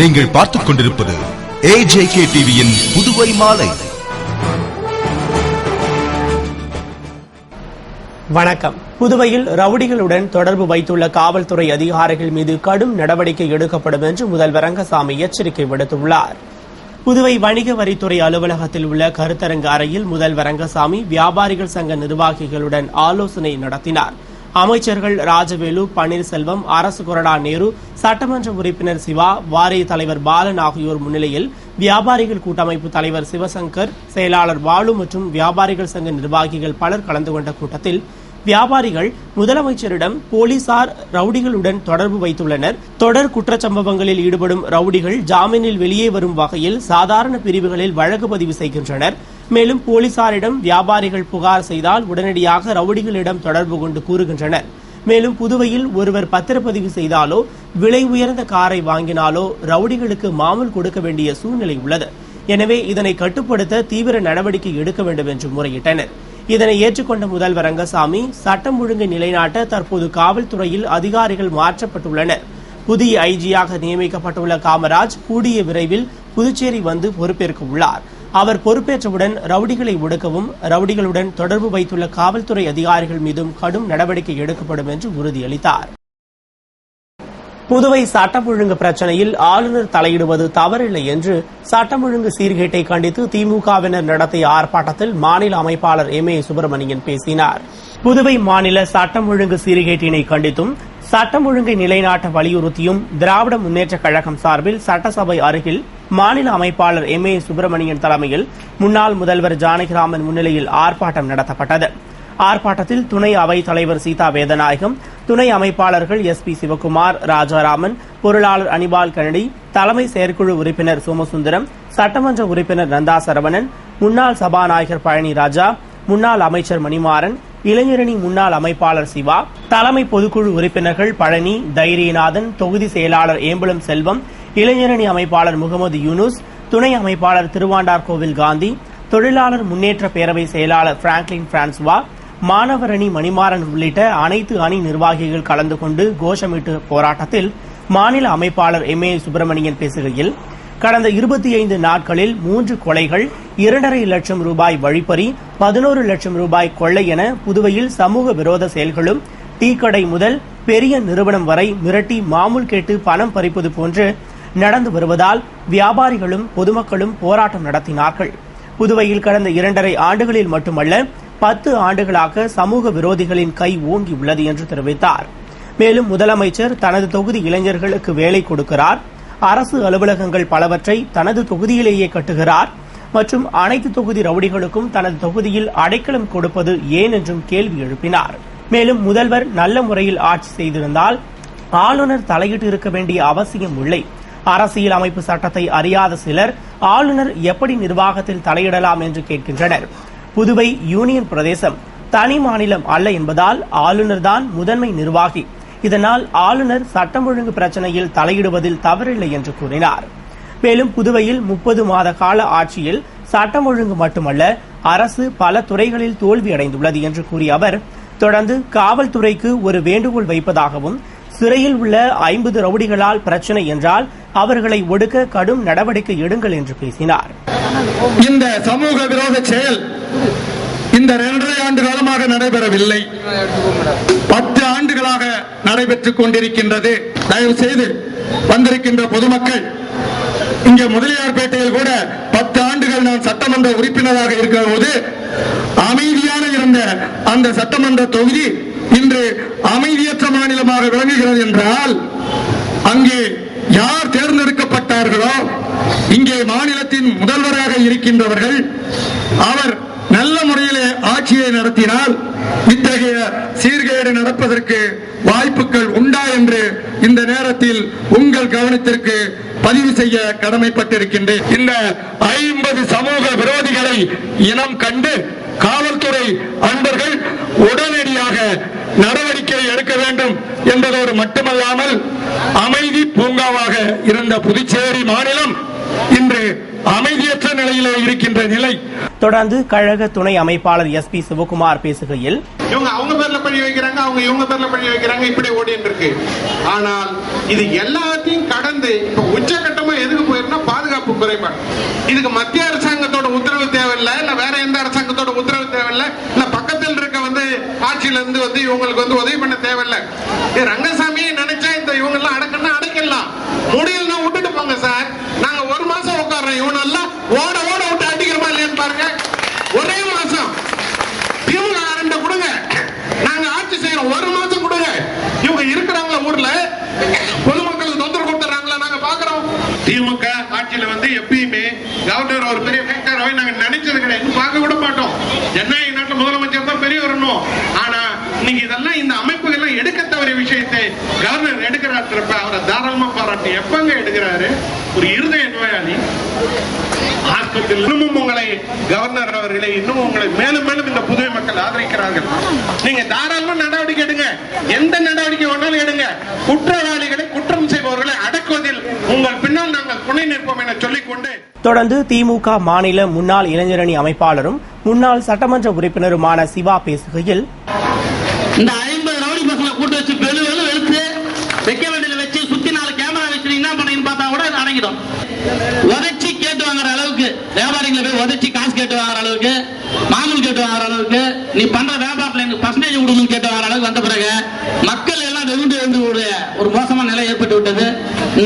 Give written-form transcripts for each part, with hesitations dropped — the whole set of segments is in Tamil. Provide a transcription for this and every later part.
நீங்கள் பார்த்துக் கொண்டிருப்பது AJK டிவியின் புதுவை மாலை. வணக்கம். புதுவையில் ரவுடிகளுடன் தொடர்பு வைத்துள்ள காவல்துறை அதிகாரிகள் மீது கடும் நடவடிக்கை எடுக்கப்படும் என்று முதல்வர் ரங்கசாமி எச்சரிக்கை விடுத்துள்ளார். புதுவை வணிக வரித்துறை அலுவலகத்தில் உள்ள கருத்தரங்க அறையில் முதல்வர் ரங்கசாமி வியாபாரிகள் சங்க நிர்வாகிகளுடன் ஆலோசனை நடத்தினார். அமைச்சர்கள் ராஜவேலு, பன்னீர்செல்வம், அரசு கொறடா நேரு, சட்டமன்ற உறுப்பினர் சிவா, வாரிய தலைவர் பாலன் ஆகியோர் முன்னிலையில் வியாபாரிகள் கூட்டமைப்பு தலைவர் சிவசங்கர், செயலாளர் பாலு மற்றும் வியாபாரிகள் சங்க நிர்வாகிகள் பலர் கலந்து கொண்ட கூட்டத்தில் வியாபாரிகள் முதலமைச்சரிடம் போலீசார் ரவுடிகளுடன் தொடர்பு வைத்துள்ளனர், தொடர் குற்றச்சம்பவங்களில் ஈடுபடும் ரவுடிகள் ஜாமீனில் வெளியே வரும் வகையில் சாதாரண பிரிவுகளில் வழக்கு பதிவு செய்கின்றனர். மேலும் போலீசாரிடம் வியாபாரிகள் புகார் செய்தால் உடனடியாக ரவுடிகளிடம் தொடர்பு கொண்டு கூறுகின்றனர். மேலும் புதுவையில் ஒருவர் பத்திரப்பதிவு செய்தாலோ விலை உயர்ந்த காரை வாங்கினாலோ ரவுடிகளுக்கு மாமூல் கொடுக்க வேண்டிய சூழ்நிலை உள்ளது. எனவே இதனை கட்டுப்படுத்த தீவிர நடவடிக்கை எடுக்க வேண்டும் என்று முறையிட்டனர். இதனை ஏற்றுக்கொண்ட முதல்வர் ரங்கசாமி சட்டம் ஒழுங்கை நிலைநாட்ட தற்போது காவல்துறையில் அதிகாரிகள் மாற்றப்பட்டுள்ளனர். புதிய ஐஜியாக நியமிக்கப்பட்டுள்ள காமராஜ் கூடிய விரைவில் புதுச்சேரி வந்து பொறுப்பேற்க உள்ளார். அவர் பொறுப்பேற்றவுடன் ரவுடிகளை ஒடுக்கவும் ரவுடிகளுடன் தொடர்பு வைத்துள்ள காவல்துறை அதிகாரிகள் மீதும் கடும் நடவடிக்கை எடுக்கப்படும் என்று உறுதியளித்தார். புதுவை சட்டம் ஒழுங்கு பிரச்சினையில் ஆளுநர் தலையிடுவது தவறில்லை என்று சட்டம் ஒழுங்கு சீர்கேட்டை கண்டித்து திமுகவினர் நடத்திய ஆர்ப்பாட்டத்தில் மாநில அமைப்பாளர் MA சுப்பிரமணியன் பேசினார். புதுவை மாநில சட்டம் ஒழுங்கு சீர்கேட்டினை கண்டித்தும் சட்டம் ஒழுங்கை நிலைநாட்ட வலியுறுத்தியும் திராவிட முன்னேற்ற கழகம் சார்பில் சட்டசபை அருகில் மாநில அமைப்பாளர் MA சுப்பிரமணியன் தலைமையில் முன்னாள் முதல்வர் ஜானகிராமன் முன்னிலையில் ஆர்ப்பாட்டம் நடத்தப்பட்டது. ஆர்ப்பாட்டத்தில் துணை அவைத் தலைவர் சீதா வேதநாயகம், துணை அமைப்பாளர்கள் SP சிவக்குமார், ராஜாராமன், பொருளாளர் அனிபால் கனடி, தலைமை செயற்குழு உறுப்பினர் சோமசுந்தரம், சட்டமன்ற உறுப்பினர் நந்தா சரவணன், முன்னாள் சபாநாயகர் பழனி ராஜா, முன்னாள் அமைச்சர் மணிமாறன், இளைஞரணி முன்னாள் அமைப்பாளர் சிவா, தலைமை பொதுக்குழு உறுப்பினர்கள் பழனி, தைரியநாதன், தொகுதி செயலாளர் ஏம்பலம் செல்வம், இளைஞரணி அமைப்பாளர் முகமது யூனுஸ், துணை அமைப்பாளர் திருவாண்டார் கோவில் காந்தி, தொழிலாளர் முன்னேற்ற பேரவை செயலாளர் பிராங்க்லின் பிரான்சுவா, மாணவர் அணி மணிமாறன் உள்ளிட்ட அனைத்து அணி நிர்வாகிகள் கலந்து கொண்டு கோஷமிட்டு போராட்டத்தில் மாநில அமைப்பாளர் MA சுப்பிரமணியன் பேசுகையில், கடந்த 25 நாட்களில் 3 கொலைகள், 2.5 லட்சம் ரூபாய் வழிப்பறி, 11 லட்சம் ரூபாய் கொள்ளை என புதுவையில் சமூக விரோத செயல்களும் டீ கடை முதல் பெரிய நிறுவனம் வரை மிரட்டி மாமூல் கேட்டு பணம் பறிப்பது போன்று நடந்து வருவதால் வியாபாரிகளும் பொதுமக்களும் போராட்டம் நடத்தினார்கள். புதுவையில் கடந்த 2.5 ஆண்டுகளில் மட்டுமல்ல 10 ஆண்டுகளாக சமூக விரோதிகளின் கை ஓங்கியுள்ளது என்று தெரிவித்தார். மேலும் முதலமைச்சர் தனது தொகுதி இளைஞர்களுக்கு வேலை கொடுக்கிறார், அரசு அலுவலகங்கள் பலவற்றை தனது தொகுதியிலேயே கட்டுகிறார் மற்றும் அனைத்து தொகுதி ரவுடிகளுக்கும் தனது தொகுதியில் அடைக்கலம் கொடுப்பது ஏன் என்றும் கேள்வி எழுப்பினார். மேலும் முதல்வர் நல்ல முறையில் ஆட்சி செய்திருந்தால் ஆளுநர் தலையிட்டு இருக்க வேண்டிய அவசியம் இல்லை. அரசியல் அமைப்பு சட்டத்தை அறியாத சிலர் ஆளுநர் எப்படி நிர்வாகத்தில் தலையிடலாம் என்று கேட்கின்றனர். புதுவை யூனியன் பிரதேசம் தனி மாநிலம் அல்ல என்பதால் ஆளுநர் தான் முதன்மை நிர்வாகி. இதனால் ஆளுநர் சட்டம் ஒழுங்கு பிரச்சனையில் தலையிடுவதில் தவறில்லை என்று கூறினார். மேலும் புதுவையில் 30 மாத கால ஆட்சியில் சட்டம் ஒழுங்கு மட்டுமல்ல அரசு பல துறைகளில் தோல்வியடைந்துள்ளது என்று கூறிய அவர் தொடர்ந்து காவல்துறைக்கு ஒரு வேண்டுகோள் வைப்பதாகவும் சிறையில் உள்ள 50 ரவுடிகளால் பிரச்சனை என்றால் அவர்களை ஒடுக்க கடும் நடவடிக்கை எடுங்கள் என்று பேசினார். இந்த சமூக விரோத செயல் இந்த 2.5 ஆண்டு காலமாக நடைபெறவில்லை, 10 ஆண்டுகளாக நடைபெற்றுக் கொண்டிருக்கின்றது. தயவு செய்து வந்திருக்கின்ற பொதுமக்கள், இங்கே முதலியார்பேட்டையில் கூட 10 ஆண்டுகள் நான் சட்டமன்ற உறுப்பினராக இருக்கிற போது அமைதியான இருந்த அந்த சட்டமன்ற தொகுதி இன்று அமைதியற்ற மாநிலமாக விளங்குகிறது என்றால் அங்கே யார் தேர்ந்தெடுக்கப்பட்டார்களோ, இங்கே மாநிலத்தின் முதல்வராக இருக்கின்றவர்கள் அவர் நல்ல முறையிலே ஆட்சியை நடத்தினால் இத்தகைய சீர்கேடு நடப்பதற்கு வாய்ப்புகள் உண்டா என்று இந்த நேரத்தில் உங்கள் கவனத்திற்கு பதிவு செய்ய கடமைப்பட்டிருக்கின்றேன். இந்த 50 சமூக விரோதிகளை இனம் கண்டு காவல்துறை அன்பர்கள் உடனடியாக நடவடிக்கை எடுக்க வேண்டும் என்பதோடு மட்டுமல்லாமல் அமைதி பூங்காவாக இருந்த புதுச்சேரி மாநிலம் இன்று அமைதியற்ற நிலையிலே இருக்கின்ற நிலை. தொடர்ந்து கழக துணை அமைப்பாளர் SP சிவக்குமார் பேசுகையில், இவங்க அவங்க பேர்ல பழி வைக்கிறாங்க, அவங்க இவங்க பேர்ல பழி வைக்கிறாங்க, இப்படி ஓடிட்டு இருக்கு. ஆனால் இது எல்லாத்தையும் கடந்து இப்ப உச்சகட்டமா எதுக்கு போயிருந்தா பாதுகாப்பு குறைபாடு. இதுக்கு மத்திய அரசாங்கத்தோட உத்தரவு தேவையில்லை, இல்ல வேற எந்த அரசாங்கத்தோட உத்தரவு தேவையில்லை, இல்ல பக்கத்தில் இருக்க ஆட்சியில இருந்து இவங்களுக்கு உதவி பண்ண தேவையில்லை. ரங்கசாமியை நினைச்சா இந்த இவங்க எல்லாம் அடக்கணும்னா அடைக்கலாம், முடியலன்னா விட்டுட்டு போங்க சார். நாங்க ஒரு மாசம் உட்கார்றோம், இவங்க எல்லாம் ஓட ஓட விட்டு அடிக்கிறோமா இல்லையான்னு பாருங்க. ஒரே மாசம் திமுக ரெண்டு கொடுங்க, நாங்க ஆட்சி செய்யறோம், ஒரு மாசம் கொடுங்க. இவங்க இருக்கிறாங்களா ஊர்ல, பொதுமக்களுக்கு தொந்தரவு கொடுத்துறாங்களா நாங்க பாக்குறோம். திமுக ஆட்சியில எப்பயுமே கவர்னர் ஒரு பெரிய ஃபேக்டர் நாங்க நினைச்சது கிடையாது, பார்க்க விட மாட்டோம். ஜனநாயக நாட்டில் முதலமைச்சர் தான் பெரிய வரணும். ஆனா இன்னைக்கு இதெல்லாம் இந்த அமைப்புகள் எல்லாம் எடுக்க தவறிய விஷயத்தை கவர்னர் எடுக்கிறாருப்ப அவரை தாராளமா பாராட்டி. எப்பங்க எடுக்கிறாரு? ஒரு இருதய நோயாளி ஆஸ்பத்திரியில் இன்னமும் உங்களை கவர்னர் அவர்களை இன்னும் உங்களை மேலும் மேலும் இந்த புதுவை மக்கள் ஆதரிக்கிறார்கள். நீங்க தாராளமா நடவடிக்கை எடுங்க, எந்த நடவடிக்கை வேணாலும் எடுங்க. குற்றவாளிகளை குற்றம் செய்பவர்களை அடக்குவதில் உங்கள் பின்னால் நாங்கள் துணை நிற்போம் என சொல்லிக்கொண்டு தொடர்ந்து திமுக மாநில முன்னாள் இளைஞரணி அமைப்பாளரும் முன்னாள் சட்டமன்ற உறுப்பினருமான சிவா பேசுகையில், இந்த 50 ரவுடி பசங்களை கூட்டு வச்சு வெளுத்து வைக்க வேண்டியதை வச்சு சுத்தி 4 கேமரா வச்சு என்ன பண்ணீங்கன்னு பார்த்தா கூட அடங்கிடும். உதச்சி கேட்டு வாங்குற அளவுக்கு, வியாபாரிகளை போய் உதச்சி காசு கேட்டு வாங்குற அளவுக்கு, மாமூல் கேட்டு வாங்குற அளவுக்கு, நீ பண்ற வியாபாரத்தில் எனக்கு பர்சன்டேஜ் கொடுக்கணும்னு கேட்டு வாங்குற அளவுக்கு வந்த பிறகு மக்கள் எல்லாம் வெகுண்டு ஒரு மோசமான நிலை ஏற்பட்டு விட்டது.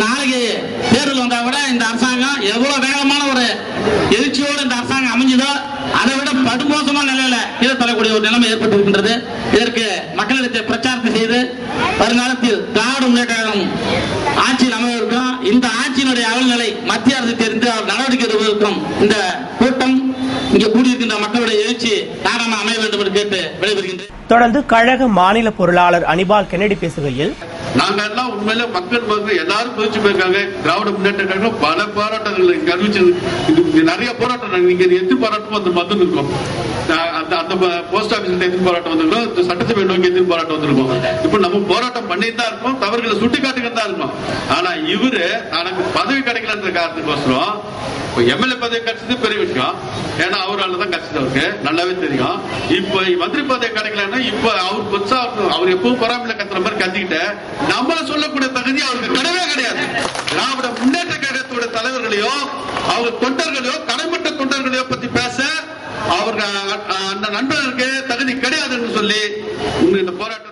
நாளைக்கு தேர்தல் வந்தா கூட இந்த அரசாங்கம் எவ்வளவு வேகமான ஒரு எழுச்சியோடு இந்த அரசாங்கம் அமைஞ்சதோ அதை விட படுமோசமான நிலையில கீழே தரக்கூடிய ஒரு நிலைமை ஏற்பட்டு இருக்கின்றது. இதற்கு மக்களிடத்தை பிரச்சாரத்தை செய்து வருங்காலத்தில் திராவிட முன்னேற்ற கழகம் ஆட்சியில் அமைவதற்கும் இந்த ஆட்சியினுடைய அவல்நிலை மத்திய அரசு தெரிந்து அவர் நடவடிக்கை எடுப்பதற்கும் இந்த கூட்டம் இங்கே கூடியிருக்கின்ற மக்களுடைய எழுச்சி தாராளமாக அமைய வேண்டும் என்று கேட்டு விடைபெறுகின்றேன். தொடர்ந்து கழக மாநில பொருளாளர் அனிபால் கென்னடி பேசுகையில், நாங்க எல்லாம் உண்மையில மக்கள் எல்லாரும் பிரிச்சு போயிருக்காங்க. திராவிட முன்னேற்ற கழகம் பல போராட்டங்கள் இங்க அறிவிச்சது, நிறைய போராட்டம் நீங்க எதிர்த்து போராட்டம் வந்து இருக்கோம். அந்த போஸ்ட் ஆபீஸ்ல எதிர்ப்பு போராட்டம் வந்திருக்கோம், சட்டசபை நோக்கி எதிர்ப்பு போராட்டம் வந்திருக்கோம். இப்ப நம்ம போராட்டம் பண்ணிட்டு தான் இருக்கோம், தவறுகளை சுட்டி காட்டுக்கிட்டு தான் இருக்கோம். ஆனா இவரு தனக்கு பதவி கிடைக்கலன்ற காரணத்துக்கோசரம் எம்எல்ஏ பதவி கிடைச்சது பெரிய விஷயம், ஏன்னா அவரால் தான் கிடைச்சது அவருக்கு நல்லாவே தெரியும். இப்ப மந்திரி பதவி கிடைக்கலன்னா இப்ப அவர் புதுசா அவர் எப்பவும் பொறாமையில கத்துற மாதிரி கத்திக்கிட்ட நம்மள சொல்லக்கூடிய தகுதி அவருக்கு கிடையவே கிடையாது. திராவிட முன்னேற்ற கழகத்தோட தலைவர்களையோ அவங்க தொண்டர்களையோ கடைமட்ட தொண்டர்களையோ பத்தி பேச அவருக்கு அந்த நண்பர்களுக்கு தகுதி கிடையாதுன்னு சொல்லி இந்த போராட்டத்தை.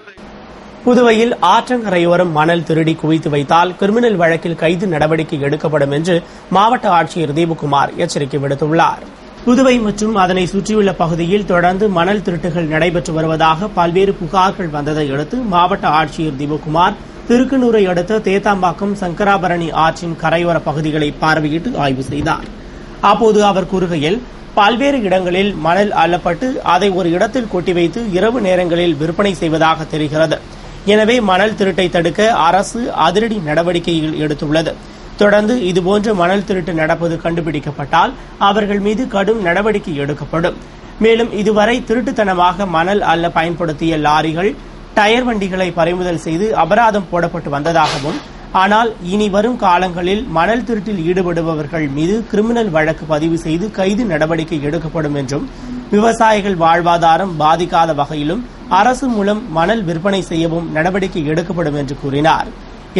புதுவையில் ஆற்றங்கரையோரம் மணல் திருடி குவித்து வைத்தால் கிரிமினல் வழக்கில் கைது நடவடிக்கை எடுக்கப்படும் என்று மாவட்ட ஆட்சியர் தீபக்குமார் எச்சரிக்கை விடுத்துள்ளார். புதுவை மற்றும் அதனை சுற்றியுள்ள பகுதியில் தொடர்ந்து மணல் திருட்டுகள் நடைபெற்று வருவதாக பல்வேறு புகார்கள் வந்ததை அடுத்து மாவட்ட ஆட்சியர் தீபக்குமார் திருக்கனூரை அடுத்த தேத்தாம்பாக்கம் சங்கராபரணி ஆற்றின் கரையோர பகுதிகளை பார்வையிட்டு ஆய்வு செய்தார். அப்போது அவர் கூறுகையில், பல்வேறு இடங்களில் மணல் அள்ளப்பட்டு அதை ஒரு இடத்தில் கொட்டி வைத்து இரவு நேரங்களில் விற்பனை செய்வதாக தெரிகிறது. எனவே மணல் திருட்டை தடுக்க அரசு அதிரடி நடவடிக்கைகள் எடுத்துள்ளது. தொடர்ந்து இதுபோன்ற மணல் திருட்டு நடப்பது கண்டுபிடிக்கப்பட்டால் அவர்கள் மீது கடும் நடவடிக்கை எடுக்கப்படும். மேலும் இதுவரை திருட்டுத்தனமாக மணல் அள்ள பயன்படுத்திய லாரிகள், டயர் வண்டிகளை பறிமுதல் செய்து அபராதம் போடப்பட்டு வந்ததாகவும், ஆனால் இனி வரும் காலங்களில் மணல் திருட்டில் ஈடுபடுபவர்கள் மீது கிரிமினல் வழக்கு பதிவு செய்து கைது நடவடிக்கை எடுக்கப்படும் என்றும், விவசாயிகள் வாழ்வாதாரம் பாதிக்காத வகையிலும் அரசு மூலம் மணல் விற்பனை செய்யவும் நடவடிக்கை எடுக்கப்படும் என்று கூறினார்.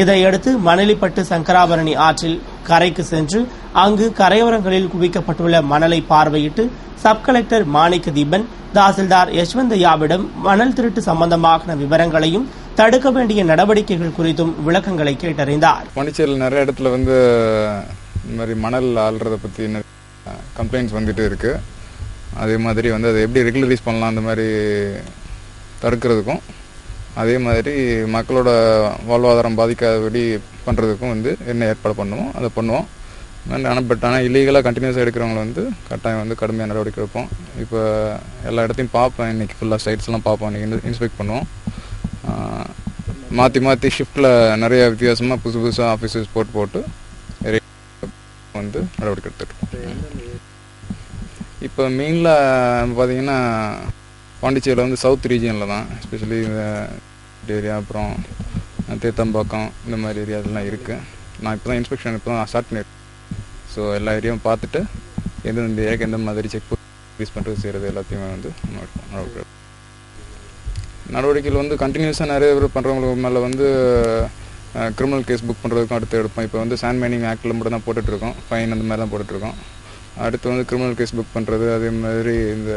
இதையடுத்து மணலிப்பட்டு சங்கராபரணி ஆற்றில் கரைக்கு சென்று அங்கு கரையோரங்களில் குவிக்கப்பட்டுள்ள மணலை பார்வையிட்டு சப் கலெக்டர் மாணிக்க தீபன், தாசில்தார் யஷ்வந்தையாவிடம் மணல் திருட்டு சம்பந்தமான விவரங்களையும் தடுக்க வேண்டிய நடவடிக்கைகள் குறித்தும் விளக்கங்களை கேட்டறிந்தார். பாண்டிச்சேரியில் நிறைய இடத்துல இந்த மாதிரி மணல் ஆள்றத பற்றி கம்ப்ளைண்ட்ஸ் வந்துட்டு இருக்கு. அதே மாதிரி அதை எப்படி ரெகுலரைஸ் பண்ணலாம், அந்த மாதிரி தடுக்கிறதுக்கும், அதே மாதிரி மக்களோட வாழ்வாதாரம் பாதிக்காதபடி பண்ணுறதுக்கும் என்ன ஏற்பாடு பண்ணுவோம் அதை பண்ணுவோம். ஆனால் இல்லீகலாக கண்டினியூஸாக எடுக்கிறவங்களை கட்டாயம் கடுமையாக நடவடிக்கை எடுப்போம். இப்போ எல்லா இடத்தையும் பார்ப்பேன், இன்றைக்கி ஃபுல்லாக சைட்ஸ்லாம் பார்ப்போம், இன்றைக்கி இன்ஸ்பெக்ட் பண்ணுவோம். மாற்றி ஷிஃப்ட்டில் நிறைய வித்தியாசமாக புதுசாக ஆஃபீஸர்ஸ் போட்டு நடவடிக்கை எடுத்துகிட்ருக்கோம். இப்போ மெயினில் பார்த்தீங்கன்னா பாண்டிச்சேரியில் சவுத் ரீஜியனில் தான், எஸ்பெஷலி ஏரியா, அப்புறம் தேத்தம்பாக்கம், இந்த மாதிரி ஏரியாலாம் இருக்குது. நான் இப்போ தான் இன்ஸ்பெக்ஷன் ஸ்டார்ட் பண்ணியிருக்கேன். ஸோ எல்லா ஏரியாவும் பார்த்துட்டு எந்தெந்த ஏரியாவுக்கு எந்த மாதிரி செக் போஸ்ட் பண்ணுறது செய்கிறது எல்லாத்தையுமே நடவடிக்கைகள் கண்டினியூஸாக நிறைய பேர் பண்ணுறவங்களுக்கு மேலே கிரிமினல் கேஸ் புக் பண்ணுறதுக்கும் அடுத்து எடுப்போம். இப்போ வந்து சாண்ட் மைனிங் ஆக்டில் மட்டும் தான் போட்டுட்ருக்கோம், ஃபைன் அந்த மாதிரி தான் போட்டுட்ருக்கோம். அடுத்து வந்து கிரிமினல் கேஸ் புக் பண்ணுறது, அதே மாதிரி இந்த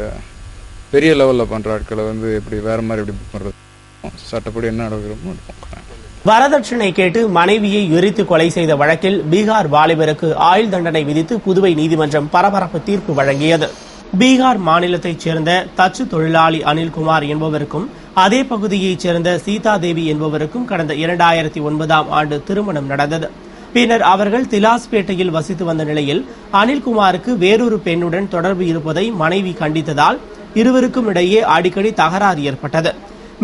பெரிய லெவலில் பண்ணுற ஆட்களை வந்து எப்படி வேறு மாதிரி எப்படி புக் பண்ணுறது, சட்டப்படி என்ன நடவடிக்கை எடுப்போம். வரதட்சணை கேட்டு மனைவியை எரித்து கொலை செய்த வழக்கில் பீகார் வாலிபருக்கு ஆயுள் தண்டனை விதித்து புதுவை நீதிமன்றம் பரபரப்பு தீர்ப்பு வழங்கியது. பீகார் மாநிலத்தைச் சேர்ந்த தச்சு தொழிலாளி அனில்குமார் என்பவருக்கும் அதே பகுதியைச் சேர்ந்த சீதாதேவி என்பவருக்கும் கடந்த 2009ஆம் ஆண்டு திருமணம் நடந்தது. பின்னர் அவர்கள் திலாஸ்பேட்டையில் வசித்து வந்த நிலையில் அனில்குமாருக்கு வேறொரு பெண்ணுடன் தொடர்பு இருப்பதை மனைவி கண்டித்ததால் இருவருக்கும் இடையே அடிக்கடி தகராறு ஏற்பட்டது.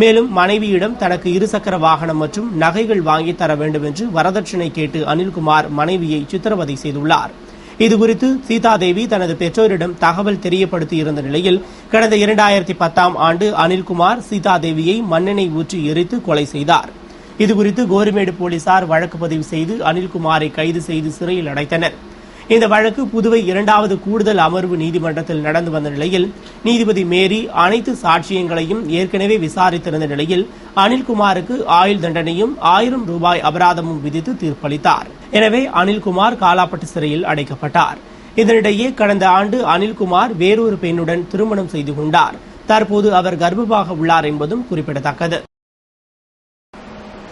மேலும் மனைவியிடம் தனக்கு இருசக்கர வாகனம் மற்றும் நகைகள் வாங்கி தர வேண்டும் என்று வரதட்சணை கேட்டு அனில்குமார் மனைவியை சித்திரவதை செய்துள்ளார். இதுகுறித்து சீதாதேவி தனது பெற்றோரிடம் தகவல் தெரியப்படுத்தி இருந்த நிலையில் கடந்த 2010ஆம் ஆண்டு அனில்குமார் சீதாதேவியை மண்ணெண்ணெய் ஊற்றி எரித்து கொலை செய்தார். இதுகுறித்து கோரிமேடு போலீசார் வழக்கு பதிவு செய்து அனில்குமாரை கைது செய்து சிறையில் அடைத்தனர். இந்த வழக்கு புதுவை 2வது கூடுதல் அமர்வு நீதிமன்றத்தில் நடந்து வந்த நிலையில் நீதிபதி மேரி அனைத்து சாட்சியங்களையும் ஏற்கனவே விசாரித்திருந்த நிலையில் அனில்குமாருக்கு ஆயுள் தண்டனையும் 1000 ரூபாய் அபராதமும் விதித்து தீர்ப்பளித்தார். எனவே அனில்குமார் காலாப்பட்டு சிறையில் அடைக்கப்பட்டார். இதனிடையே கடந்த ஆண்டு அனில்குமார் வேறொரு பெண்ணுடன் திருமணம் செய்து கொண்டார். தற்போது அவர் கர்ப்பமாக உள்ளார் என்பதும் குறிப்பிடத்தக்கது.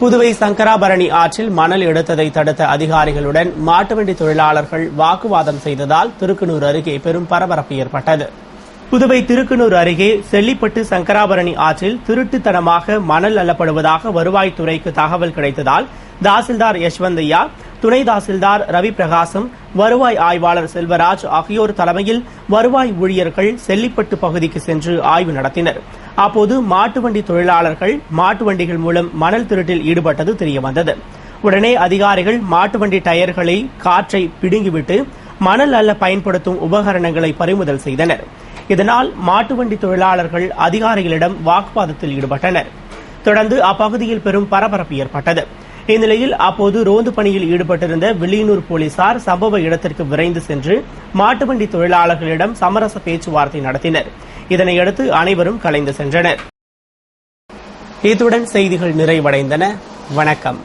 புதுவை சங்கராபரணி ஆற்றில் மணல் எடுத்ததை தடுத்த அதிகாரிகளுடன் மாட்டுவண்டி தொழிலாளர்கள் வாக்குவாதம் செய்ததால் திருக்கனூர் அருகே பெரும் பரபரப்பு ஏற்பட்டது. புதுவை திருக்கனூர் அருகே செல்லிப்பட்டு சங்கராபரணி ஆற்றில் திருட்டுத்தனமாக மணல் அள்ளப்படுவதாக வருவாய்த்துறைக்கு தகவல் கிடைத்ததால் தாசில்தார் யஷ்வந்தையா, துணை தாசில்தார் ரவி பிரகாசம், வருவாய் ஆய்வாளர் செல்வராஜ் ஆகியோர் தலைமையில் வருவாய் ஊழியர்கள் செல்லிப்பட்டு பகுதிக்கு சென்று ஆய்வு நடத்தினர். அப்போது மாட்டு வண்டி தொழிலாளர்கள் மாட்டு வண்டிகள் மூலம் மணல் திருட்டில் ஈடுபட்டது தெரியவந்தது. உடனே அதிகாரிகள் மாட்டு வண்டி டயர்களை காற்றை பிடுங்கிவிட்டு மணல் அள்ள பயன்படுத்தும் உபகரணங்களை பறிமுதல் செய்தனர். இதனால் மாட்டு வண்டி தொழிலாளர்கள் அதிகாரிகளிடம் வாக்குவாதத்தில் ஈடுபட்டனர். தொடர்ந்து அப்பகுதியில் பெரும் பரபரப்பு ஏற்பட்டது. இந்நிலையில் அப்போது ரோந்து பணியில் ஈடுபட்டிருந்த வில்லியனூர் போலீசார் சம்பவ இடத்திற்கு விரைந்து சென்று மாட்டுவண்டி தொழிலாளர்களிடம் சமரச பேச்சுவார்த்தை நடத்தினர். இதனையடுத்து அனைவரும் கலைந்து சென்றனர். இத்துடன் செய்திகள் நிறைவடைந்தன. வணக்கம்.